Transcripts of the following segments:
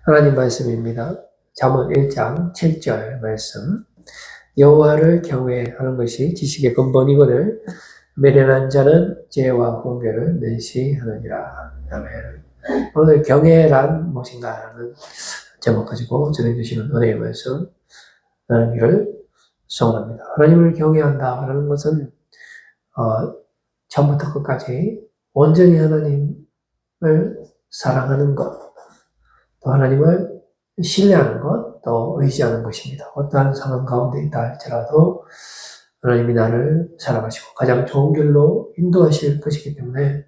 하나님 말씀입니다. 잠언 1장 7절 말씀. 여호와를 경외하는 것이 지식의 근본이거늘 미련한 자는 지혜와 훈계를 멸시하느니라. 아멘. 오늘 경외란 무엇인가 하는 제목 가지고 전해주시는 은혜의 말씀 나누기를 소원합니다. 하나님을 경외한다 하는 것은 처음부터 끝까지 온전히 하나님을 사랑하는 것, 또 하나님을 신뢰하는 것, 또 의지하는 것입니다. 어떠한 상황 가운데 있다 할지라도 하나님이 나를 사랑하시고 가장 좋은 길로 인도하실 것이기 때문에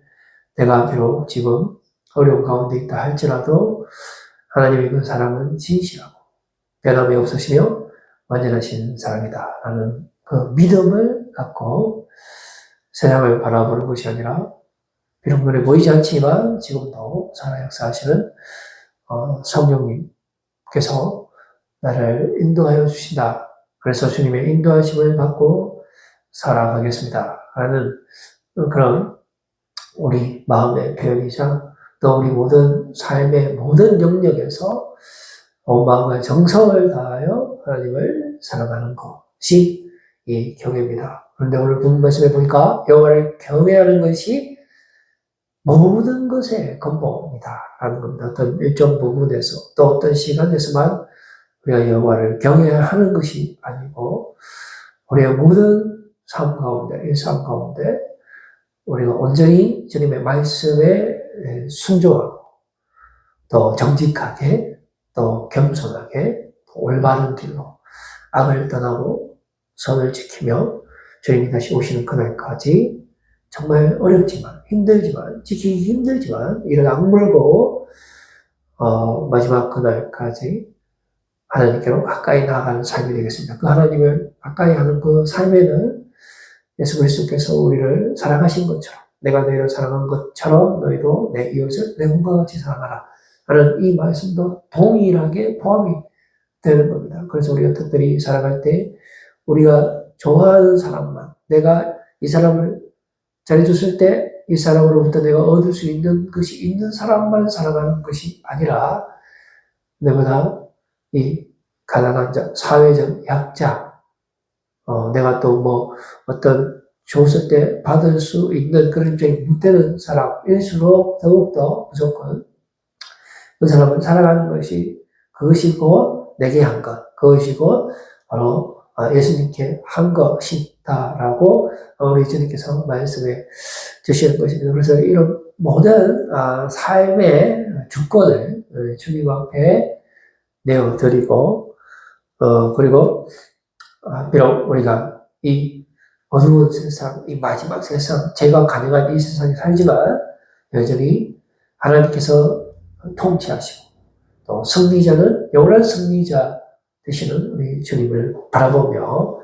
내가 비록 지금 어려운 가운데 있다 할지라도 하나님의 그 사랑은 진실하고 변함이 없으시며 완전하신 사랑이다 라는 그 믿음을 갖고 세상을 바라보는 것이 아니라 비록 눈에 보이지 않지만 지금도 살아 역사하시는 성령님께서 나를 인도하여 주신다. 그래서 주님의 인도하심을 받고 살아가겠습니다. 라는 그런 우리 마음의 표현이자 또 우리 모든 삶의 모든 영역에서 온 마음과 정성을 다하여 하나님을 사랑하는 것이 이 경외입니다. 그런데 오늘 본문 말씀에 보니까 여호와를 경외하는 것이 모든 것의 근본이다 라는 겁니다. 어떤 일정 부분에서 또 어떤 시간에서만 우리가 여호와를 경외하는 것이 아니고 우리의 모든 삶 가운데, 일상 가운데 우리가 온전히 주님의 말씀에 순종하고 또 정직하게 또 겸손하게 또 올바른 길로 악을 떠나고 선을 지키며 주님이 다시 오시는 그날까지 정말 어렵지만 힘들지만 지키기 힘들지만 이를 악물고 마지막 그날까지 하나님께로 가까이 나아가는 삶이 되겠습니다. 그 하나님을 가까이 하는 그 삶에는 예수 그리스도께서 우리를 사랑하신 것처럼 내가 너희를 사랑한 것처럼 너희도 내 이웃을 내 몸과 같이 사랑하라 하는 이 말씀도 동일하게 포함이 되는 겁니다. 그래서 우리가 특별히 살아갈 때 우리가 좋아하는 사람만 내가 이 사람을 잘해줬을 때 이 사람으로부터 내가 얻을 수 있는 것이 있는 사람만 사랑하는 것이 아니라 내보다 이 가난한 자, 사회적 약자, 내가 또 뭐 어떤 줬을 때 받을 수 있는 그런 입장이 못 되는 사람일수록 더욱더 무조건 그 사람을 사랑하는 것이 그것이고 내게 한 것, 그것이고 바로 예수님께 한 것이다라고 우리 주님께서 말씀해 주시는 것입니다. 그래서 이런 모든 삶의 주권을 주님 앞에 내어드리고 그리고 비록 우리가 이 어두운 세상, 이 마지막 세상, 제가 가능한 이 세상에 살지만 여전히 하나님께서 통치하시고 또 승리자는 영원한 승리자 되시는 우리 주님을 바라보며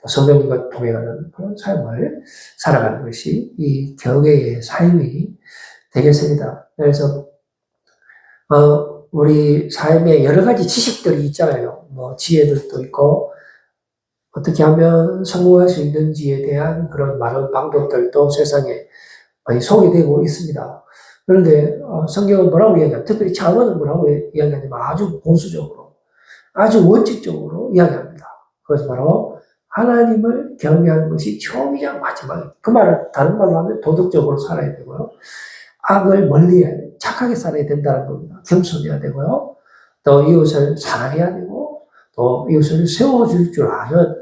성령님과 동행하는 그런 삶을 살아가는 것이 이 경외의 삶이 되겠습니다. 그래서 우리 삶에 여러 가지 지식들이 있잖아요. 뭐 지혜들도 있고 어떻게 하면 성공할 수 있는지에 대한 그런 많은 방법들도 세상에 많이 소개되고 있습니다. 그런데 성경은 뭐라고 이야기하냐면 특별히 잠언은 뭐라고 이야기하냐면 아주 보수적으로 아주 원칙적으로 이야기합니다. 그것은 바로 하나님을 경외하는 것이 처음이자 마지막입니다. 그 말을 다른 말로 하면 도덕적으로 살아야 되고요. 악을 멀리해야 돼요. 착하게 살아야 된다는 겁니다. 겸손해야 되고요. 또 이웃을 사랑해야 되고 또 이웃을 세워줄 줄 아는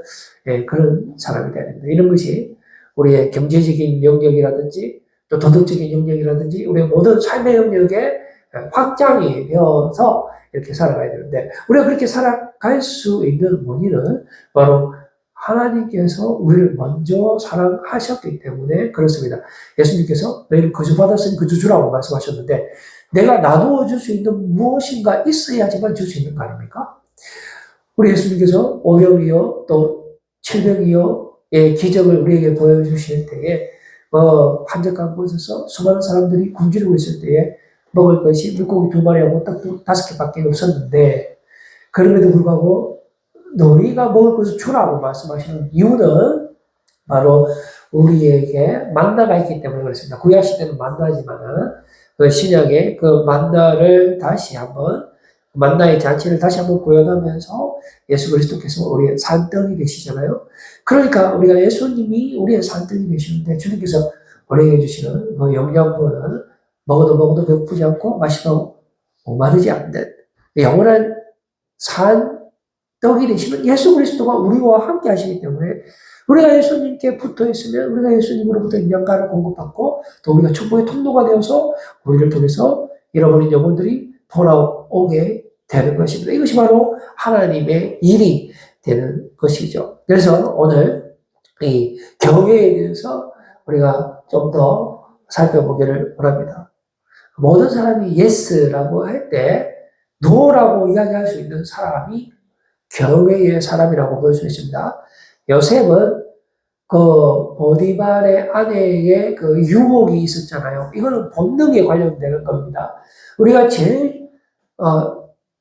그런 사람이 되어야 됩니다. 이런 것이 우리의 경제적인 영역이라든지 또 도덕적인 영역이라든지 우리의 모든 삶의 영역에 확장이 되어서 이렇게 살아가야 되는데 우리가 그렇게 살아갈 수 있는 원인은 바로 하나님께서 우리를 먼저 사랑하셨기 때문에 그렇습니다. 예수님께서 너희는 거저받았으니 거저 주라고 말씀하셨는데 내가 나누어 줄 수 있는 무엇인가 있어야지만 줄 수 있는 거 아닙니까? 우리 예수님께서 오병이어 또 칠병이어의 기적을 우리에게 보여주실 때에 한적한 곳에서 수많은 사람들이 굶주리고 있을 때에 먹을 것이 물고기 2마리하고 딱 5개밖에 없었는데 그럼에도 불구하고 너희가 먹을 것을 주라고 말씀하시는 이유는 바로 우리에게 만나가 있기 때문에 그렇습니다. 구약 시대는 만나지만은 그 신약의 그 만나를 다시 한번 만나의 잔치를 다시 한번 구현하면서 예수 그리스도께서 우리의 산떡이 되시잖아요. 그러니까 우리가 예수님이 우리의 산떡이 되시는데 주님께서 우리에게 주시는 그 영양분은 먹어도 배고프지 않고 마시도 목마르지 않는 영원한 산떡이 되시는 예수 그리스도가 우리와 함께 하시기 때문에 우리가 예수님께 붙어 있으면 우리가 예수님으로부터 영양가를 공급받고 또 우리가 축복의 통로가 되어서 우리를 통해서 잃어버린 영혼들이 돌아오게 되는 것입니다. 이것이 바로 하나님의 일이 되는 것이죠. 그래서 오늘 이 경외에 대해서 우리가 좀 더 살펴보기를 원합니다. 모든 사람이 yes라고 할 때 no라고 이야기할 수 있는 사람이 경외의 사람이라고 볼 수 있습니다. 요셉은 그 보디발의 아내의 그 유혹이 있었잖아요. 이거는 본능에 관련되는 겁니다. 우리가 제일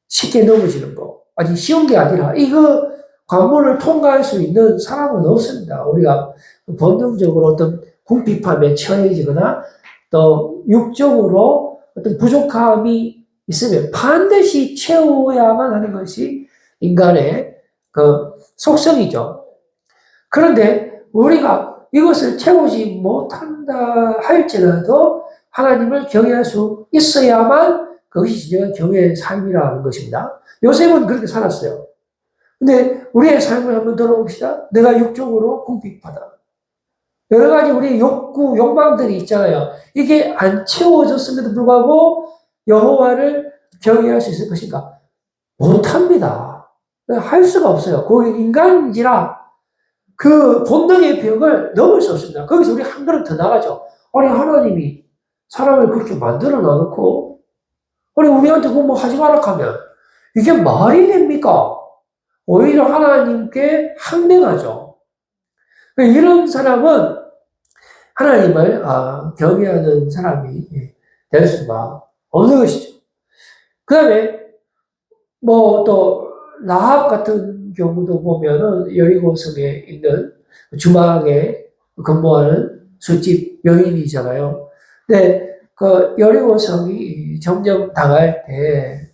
쉽게 넘어지는 거, 아주 쉬운 게 아니라 이거 관문을 통과할 수 있는 사람은 없습니다. 우리가 본능적으로 어떤 궁핍함에 처해지거나 또 육적으로 어떤 부족함이 있으면 반드시 채워야만 하는 것이 인간의 그 속성이죠. 그런데 우리가 이것을 채우지 못한다 할지라도 하나님을 경외할 수 있어야만 그것이 진정한 경외의 삶이라는 것입니다. 요셉은 그렇게 살았어요. 근데 우리의 삶을 한번 들어봅시다. 내가 육적으로 궁핍하다. 여러 가지 우리의 욕구, 욕망들이 있잖아요. 이게 안 채워졌음에도 불구하고 여호와를 경외할 수 있을 것인가? 못합니다. 할 수가 없어요. 거기 인간인지라 그 본능의 벽을 넘을 수 없습니다. 거기서 우리 한 걸음 더 나가죠. 아니, 하나님이 사람을 그렇게 만들어 놔놓고, 아니, 우리한테 그거 뭐 하지 마라 하면, 이게 말이 됩니까? 오히려 하나님께 항명하죠. 이런 사람은 하나님을 경외하는 사람이 될 수가 없는 것이죠. 그 다음에, 뭐, 또, 라합 같은 경우도 보면은 여리고성에 있는 주막에 근무하는 술집 여인이잖아요. 근데 그 여리고성이 점령 당할 때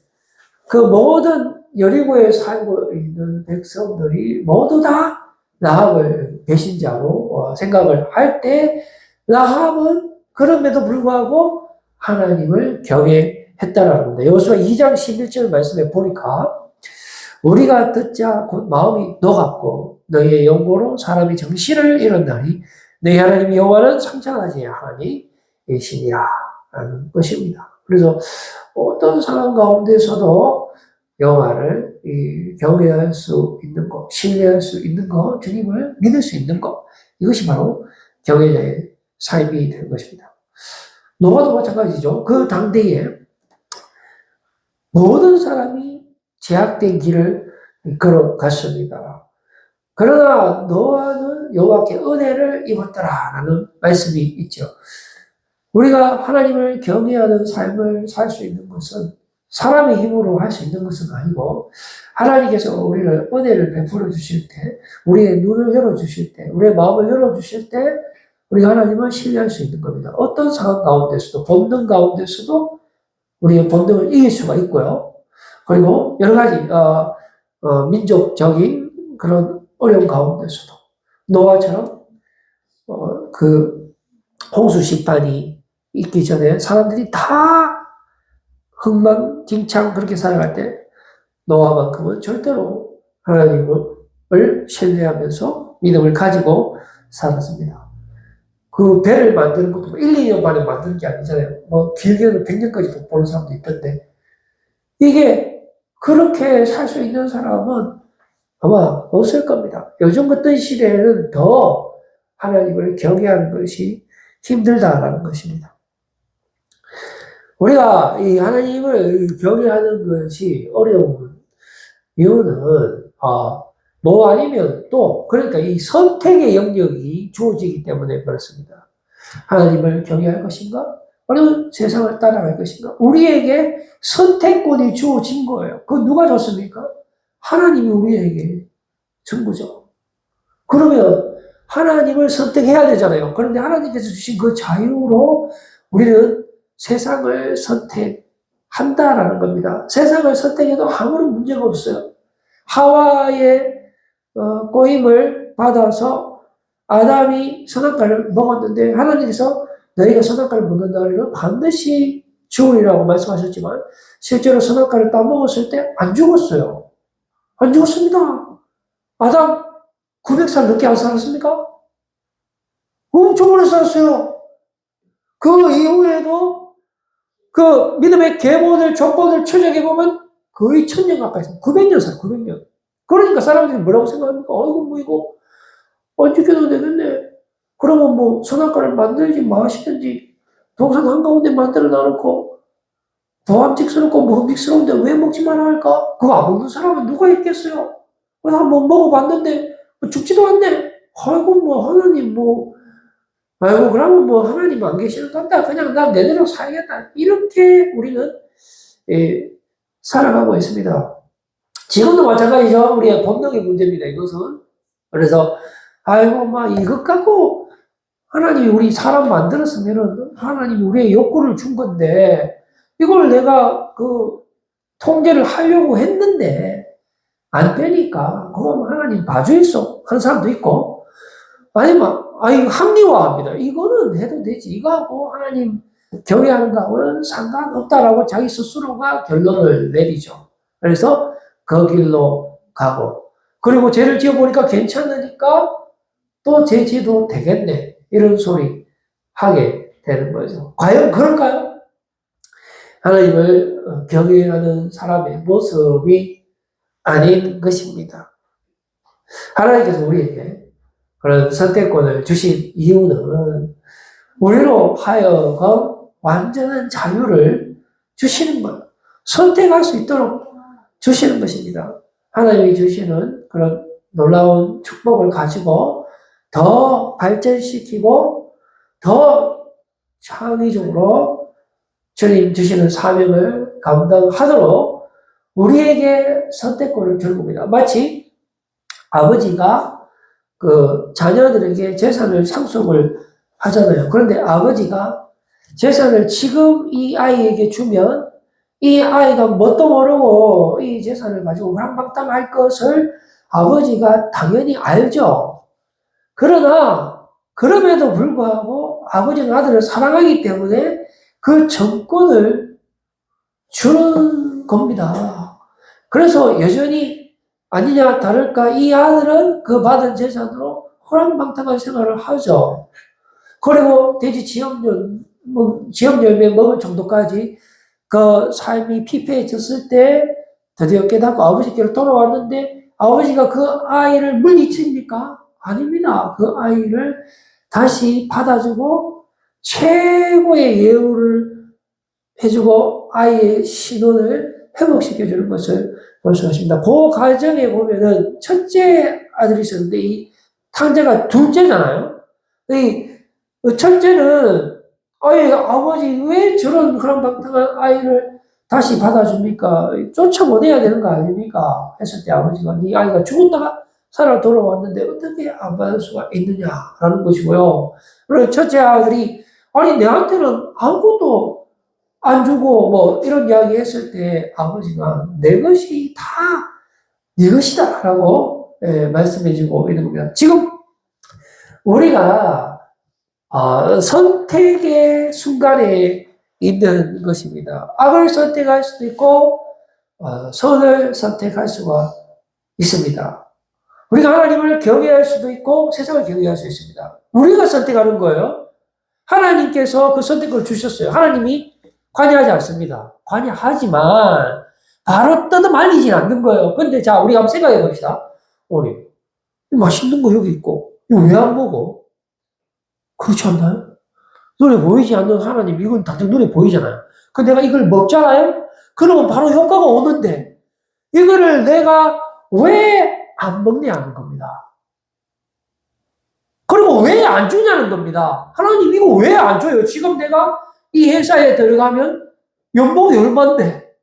그 모든 여리고에 살고 있는 백성들이 모두 다 라합을 배신자로 생각을 할 때 라합은 그럼에도 불구하고 하나님을 경외했다라는 겁니다. 여호수아 2장 11절 말씀에 보니까 우리가 듣자 곧 마음이 녹았고 너희의 연고로 사람이 정신을 잃었나니 너희 하나님 여호와는 상장하지 하나님이시니라 라는 것입니다. 그래서 어떤 상황 가운데서도 여호와를 경외할 수 있는 것, 신뢰할 수 있는 것, 주님을 믿을 수 있는 것, 이것이 바로 경외자의 삶이 되는 것입니다. 노아도 마찬가지죠. 그 당대에 모든 사람이 제약된 길을 걸어갔습니다. 그러나 노아는 여호와께 은혜를 입었더라라는 말씀이 있죠. 우리가 하나님을 경외하는 삶을 살 수 있는 것은 사람의 힘으로 할 수 있는 것은 아니고 하나님께서 우리를 은혜를 베풀어 주실 때, 우리의 눈을 열어 주실 때, 우리의 마음을 열어 주실 때 우리가 하나님을 신뢰할 수 있는 겁니다. 어떤 상황 가운데서도, 본능 가운데서도 우리의 본능을 이길 수가 있고요. 그리고 여러 가지 민족적인 그런 어려움 가운데서도 노아처럼 그 홍수 심판이 있기 전에 사람들이 다 흥망진창 그렇게 살아갈 때 노아만큼은 절대로 하나님을 신뢰하면서 믿음을 가지고 살았습니다. 그 배를 만드는 것도 1, 2년 만에 만드는 게 아니잖아요. 뭐 길게는 100년까지 보는 사람도 있던데 이게 그렇게 살 수 있는 사람은 아마 없을 겁니다. 요즘 같은 시대에는 더 하나님을 경외하는 것이 힘들다라는 것입니다. 우리가 이 하나님을 경외하는 것이 어려운 이유는 뭐 아니면 또 그러니까 이 선택의 영역이 주어지기 때문에 그렇습니다. 하나님을 경외할 것인가? 아니면 세상을 따라갈 것인가? 우리에게 선택권이 주어진 거예요. 그건 누가 줬습니까? 하나님이 우리에게 준 거죠. 그러면 하나님을 선택해야 되잖아요. 그런데 하나님께서 주신 그 자유로 우리는 세상을 선택할 한다라는 겁니다. 세상을 선택해도 아무런 문제가 없어요. 하와의 꼬임을 받아서 아담이 선악과를 먹었는데 하나님께서 너희가 선악과를 먹는 날에는 반드시 죽으리라고 말씀하셨지만 실제로 선악과를 따먹었을 때 안 죽었어요. 안 죽었습니다. 아담 900살 넘게 안 살았습니까? 엄청 오래 살았어요. 그 이후에도 그 믿음의 계보들, 조건을 추적해보면 거의 1000년 가까이 살아요. 900년 살아요, 900년. 그러니까 사람들이 뭐라고 생각합니까? 어이구, 뭐 이거 안 죽여도 되겠네. 그러면 뭐 선악과를 만들지 마시든지 동산 한가운데 만들어 놔놓고 보암직스럽고 먹음직스러운데 왜 먹지 말아야 할까? 그거 안 먹는 사람은 누가 있겠어요? 나 한번 먹어봤는데 죽지도 않네. 아이고 뭐 하나님 뭐 아이고 그러면 뭐 하나님 안 계시는 건다. 그냥 난 내대로 살겠다. 이렇게 우리는 살아가고 있습니다. 지금도 마찬가지죠. 우리의 본능의 문제입니다. 이것은. 그래서 아이고 막 이것 갖고 하나님이 우리 사람 만들었으면은 하나님이 우리의 욕구를 준 건데 이걸 내가 그 통제를 하려고 했는데 안 되니까 그럼 하나님 봐주있어 하는 사람도 있고 아니면 합리화합니다. 이거는 해도 되지. 이거하고 하나님 경외하는 거하고는 상관없다라고 자기 스스로가 결론을 내리죠. 그래서 그 길로 가고 그리고 죄를 지어보니까 괜찮으니까 또 죄 지어도 되겠네. 이런 소리 하게 되는 거죠. 과연 그럴까요? 하나님을 경외하는 사람의 모습이 아닌 것입니다. 하나님께서 우리에게 그런 선택권을 주신 이유는 우리로 하여금 완전한 자유를 주시는 것, 선택할 수 있도록 주시는 것입니다. 하나님이 주시는 그런 놀라운 축복을 가지고 더 발전시키고 더 창의적으로 주님 주시는 사명을 감당하도록 우리에게 선택권을 주는 겁니다. 마치 아버지가 그 자녀들에게 재산을 상속을 하잖아요. 그런데 아버지가 재산을 지금 이 아이에게 주면 이 아이가 뭣도 모르고 이 재산을 가지고 우랑방탕할 것을 아버지가 당연히 알죠. 그러나 그럼에도 불구하고 아버지는 아들을 사랑하기 때문에 그 정권을 주는 겁니다. 그래서 여전히 아니냐 다를까 이 아들은 그 받은 재산으로 호랑방탕한 생활을 하죠. 그리고 돼지 지역열매 먹을 정도까지 그 삶이 피폐해졌을 때 드디어 깨닫고 아버지께로 돌아왔는데 아버지가 그 아이를 물리칩니까? 아닙니다. 그 아이를 다시 받아주고 최고의 예우를 해주고 아이의 신원을 회복시켜주는 것을 볼 수 있습니다. 그 과정에 보면은 첫째 아들이 있었는데 이 탕자가 둘째잖아요. 이 첫째는 아버지 왜 저런 그랑방탕한 아이를 다시 받아줍니까? 쫓아보내야 되는 거 아닙니까? 했을 때 아버지가 네 아이가 죽었다가 살아 돌아왔는데 어떻게 안 받을 수가 있느냐라는 것이고요. 그리고 첫째 아들이 아니 내한테는 아무것도 안 주고 뭐 이런 이야기 했을 때 아버지가 내 것이 다 네 것이다 라고 말씀해주고 있는 겁니다. 지금 우리가 선택의 순간에 있는 것입니다. 악을 선택할 수도 있고 선을 선택할 수가 있습니다. 우리가 하나님을 경외할 수도 있고 세상을 경외할 수 있습니다. 우리가 선택하는 거예요. 하나님께서 그 선택을 주셨어요. 하나님이 관여하지 않습니다. 관여하지만 바로 뜯어 말리진 않는 거예요. 근데 자, 우리 한번 생각해 봅시다. 우리 맛있는 거 여기 있고 이거 왜 안 먹어? 그렇지 않나요? 눈에 보이지 않는 하나님, 이건 당장 눈에 보이잖아요. 근데 내가 이걸 먹잖아요? 그러면 바로 효과가 오는데, 이거를 내가 왜 안 먹냐는 겁니다. 그리고 왜 안 주냐는 겁니다. 하나님, 이거 왜 안 줘요? 지금 내가 이 회사에 들어가면 연봉이 얼만데,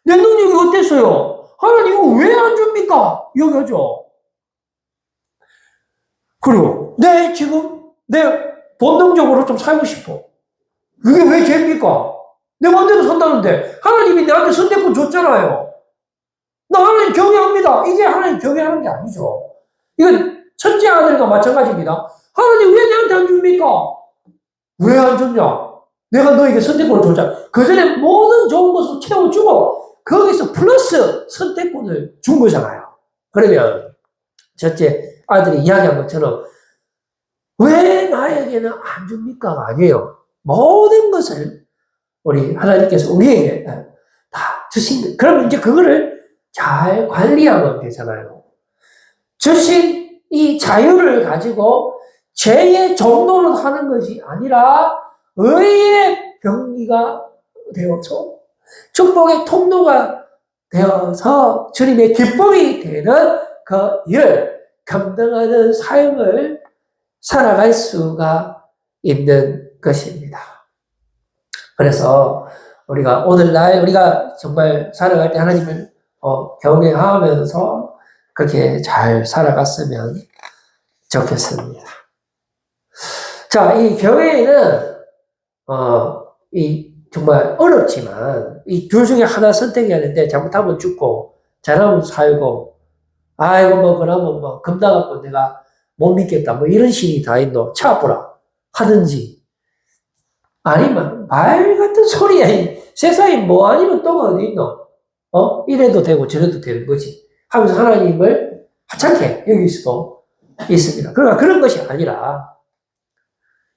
내 능력이 어땠어요? 하나님, 이거 왜 안 줍니까? 여겨줘. 그리고, 내 본능적으로 좀 살고 싶어. 그게 왜 죄입니까? 내 마음대로 산다는데 하나님이 내한테 선택권 줬잖아요. 나 하나님 경외합니다. 이게 하나님 경외하는 게 아니죠. 이건 첫째 아들과 마찬가지입니다. 하나님 왜 내한테 안 줍니까? 왜 안 줬냐? 내가 너에게 선택권을 줬잖아. 그 전에 모든 좋은 것을 채워주고 거기서 플러스 선택권을 준 거잖아요. 그러면 첫째 아들이 이야기한 것처럼 왜 나에게는 안 줍니까가 아니에요. 모든 것을 우리 하나님께서 우리에게 다 주신 거예요. 그럼 이제 그거를 잘 관리하면 되잖아요. 주신 이 자유를 가지고 죄의 종로로 하는 것이 아니라 의의 병기가 되어서 축복의 통로가 되어서 주님의 기쁨이 되는 그 일을 감당하는 삶을 살아갈 수가 있는 것입니다. 그래서 우리가 오늘날 우리가 정말 살아갈 때 하나님을 경외하면서 그렇게 잘 살아갔으면 좋겠습니다. 자, 이 경외는 이 정말 어렵지만 이 둘 중에 하나 선택해야 하는데 잘못하면 죽고 잘하면 살고 아이고 뭐 그러면 뭐 겁나갖고 내가 못 믿겠다 뭐 이런 신이 다 있노 차보라 하든지 아니면 말 같은 소리야 세상에 뭐 아니면 또가 어디 있노 이래도 되고 저래도 되는 거지 하면서 하나님을 하찮게 여길 수도 있습니다. 그러니까 그런 것이 아니라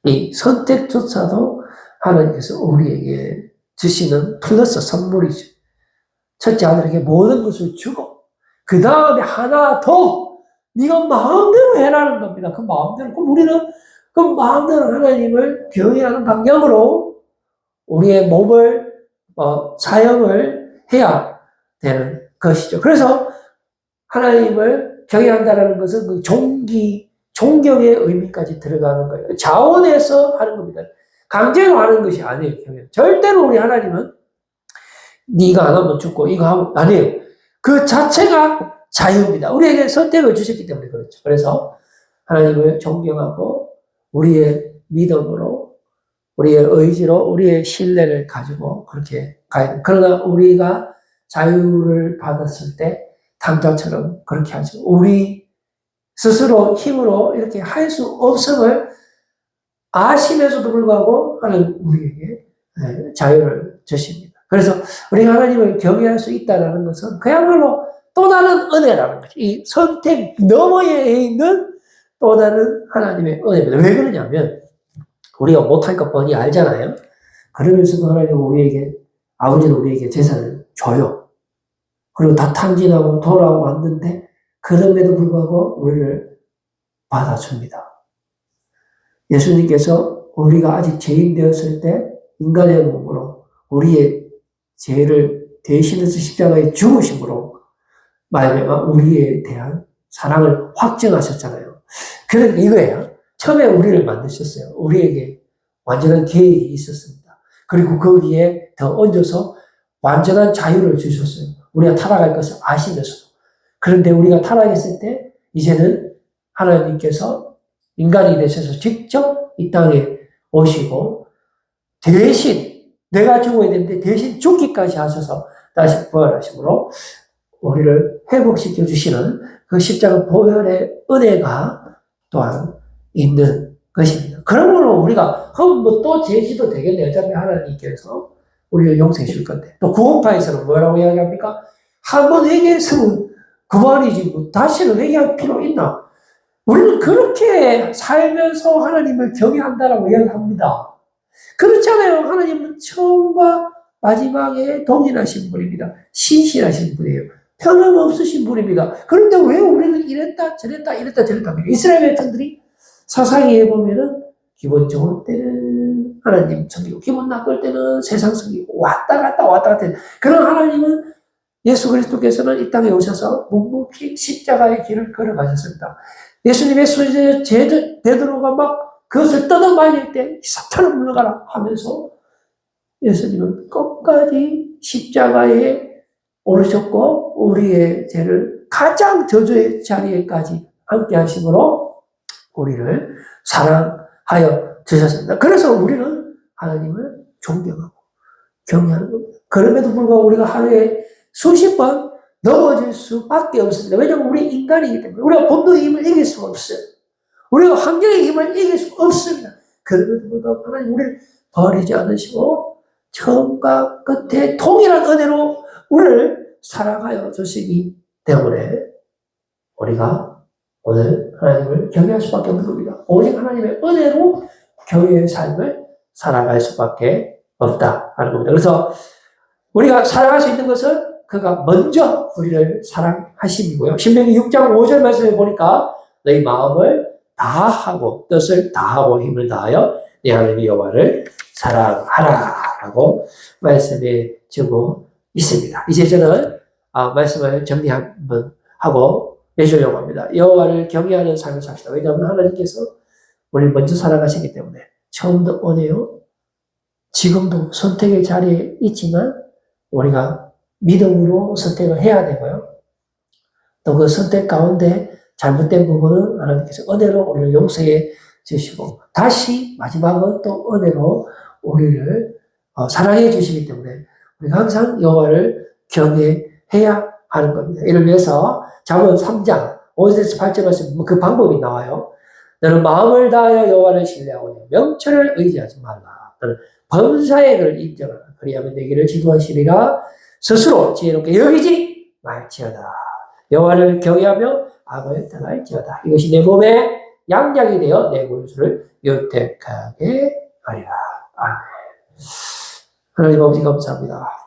이 선택조차도 하나님께서 우리에게 주시는 플러스 선물이죠. 첫째 아들에게 모든 것을 주고 그 다음에 하나 더 네가 마음대로 해라는 겁니다. 그 마음대로. 그럼 우리는 그 마음대로 하나님을 경외하는 방향으로 우리의 몸을 사용을 해야 되는 것이죠. 그래서 하나님을 경외한다는 것은 그 존경의 의미까지 들어가는 거예요. 자원해서 하는 겁니다. 강제로 하는 것이 아니에요. 경외. 절대로 우리 하나님은 네가 안 하면 죽고 이거 하면 아니에요. 그 자체가 자유입니다. 우리에게 선택을 주셨기 때문에 그렇죠. 그래서 하나님을 존경하고 우리의 믿음으로 우리의 의지로 우리의 신뢰를 가지고 그렇게 가야 돼요. 그러나 우리가 자유를 받았을 때 당자처럼 그렇게 하죠. 우리 스스로 힘으로 이렇게 할 수 없음을 아시면서도 불구하고 하나님 우리에게 자유를 주십니다. 그래서 우리가 하나님을 경외할 수 있다는 것은 그야말로 또 다른 은혜라는 거죠. 이 선택 너머에 있는 또 다른 하나님의 은혜입니다. 왜 그러냐면 우리가 못할 것 뻔히 알잖아요. 그러면서도 하나님은 우리에게 아버지는 우리에게 재산을 줘요. 그리고 다 탕진하고 돌아왔는데 그럼에도 불구하고 우리를 받아줍니다. 예수님께서 우리가 아직 죄인 되었을 때 인간의 몸으로 우리의 죄를 대신해서 십자가에 죽으심으로 말미암아 우리에 대한 사랑을 확증하셨잖아요. 그러니까 이거예요. 처음에 우리를 만드셨어요. 우리에게 완전한 계획이 있었습니다. 그리고 거기에 더 얹어서 완전한 자유를 주셨어요. 우리가 타락할 것을 아시면서도. 그런데 우리가 타락했을 때 이제는 하나님께서 인간이 되셔서 직접 이 땅에 오시고 대신 내가 죽어야 되는데 대신 죽기까지 하셔서 다시 부활하심으로 우리를 회복시켜 주시는 그 십자가 보혈의 은혜가 또한 있는 것입니다. 그러므로 우리가 뭐 또 죄지도 되겠네. 어차피 하나님께서 우리를 용서해 줄 건데. 또 구원파에서는 뭐라고 이야기합니까? 한 번 회개했으면 그만이지 뭐 다시는 회개할 필요 있나? 우리는 그렇게 살면서 하나님을 경외한다라고 이야기합니다. 그렇잖아요. 하나님은 처음과 마지막에 동일하신 분입니다. 신실하신 분이에요. 변함없으신 분입니다. 그런데 왜 우리는 이랬다 저랬다 합니까? 이스라엘 백성들이 사사기에 보면은 기분 좋을 때는 하나님 섬기고 기분 나쁠 때는 세상 섬기고 왔다 갔다 그런 하나님은 예수 그리스도께서는 이 땅에 오셔서 묵묵히 십자가의 길을 걸어가셨습니다. 예수님의 수제 베드로가 막 그것을 뜯어말릴 때 사탄을 물러가라 하면서 예수님은 끝까지 십자가에 오르셨고 우리의 죄를 가장 저주의 자리에까지 함께 하심으로 우리를 사랑하여 주셨습니다. 그래서 우리는 하나님을 존경하고 경외하는 겁니다. 그럼에도 불구하고 우리가 하루에 수십 번 넘어질 수밖에 없습니다. 왜냐하면 우리 인간이기 때문에 우리가 본능의 힘을 이길 수가 없어요. 우리가 환경의 힘을 이길 수 없습니다. 그럼에도 불구하고 하나님 우리를 버리지 않으시고 처음과 끝에 통일한 은혜로 우리를 사랑하여 주시기 때문에 우리가 오늘 하나님을 경외할 수밖에 없는 겁니다. 오직 하나님의 은혜로 경외의 삶을 살아갈 수밖에 없다 하는 겁니다. 그래서 우리가 살아갈 수 있는 것은 그가 먼저 우리를 사랑하심이고요. 신명기 6장 5절 말씀에 보니까 너희 마음을 다하고 뜻을 다하고 힘을 다하여 네 하나님 여호와를 사랑하라 라고 말씀해 주고 있습니다. 이제 저는 말씀을 정리 한번 하고 내주려고 합니다. 여호와를 경외하는 삶을 삽시다. 왜냐하면 하나님께서 우리를 먼저 사랑하시기 때문에 처음도 은혜요. 지금도 선택의 자리에 있지만 우리가 믿음으로 선택을 해야 되고요. 또 그 선택 가운데 잘못된 부분은 하나님께서 은혜로 우리를 용서해 주시고 다시 마지막은 또 은혜로 우리를 사랑해 주시기 때문에 우리가 항상 여호와를 경외해야 하는 겁니다. 이를 위해서 잠언 3장 5절에서 8절 말씀 그 방법이 나와요. 너는 마음을 다하여 여호와를 신뢰하고 명철을 의지하지 말라. 너는 범사의 를 인정하라. 그리하면 내 길을 지도하시리라. 스스로 지혜롭게 여기지 말지어다. 여호와를 경외하며 악을 떠날지어다. 이것이 내 몸에 양약이 되어 내 골수를 유택하게 하리라. 아멘. 하나님 아버지 감사합니다.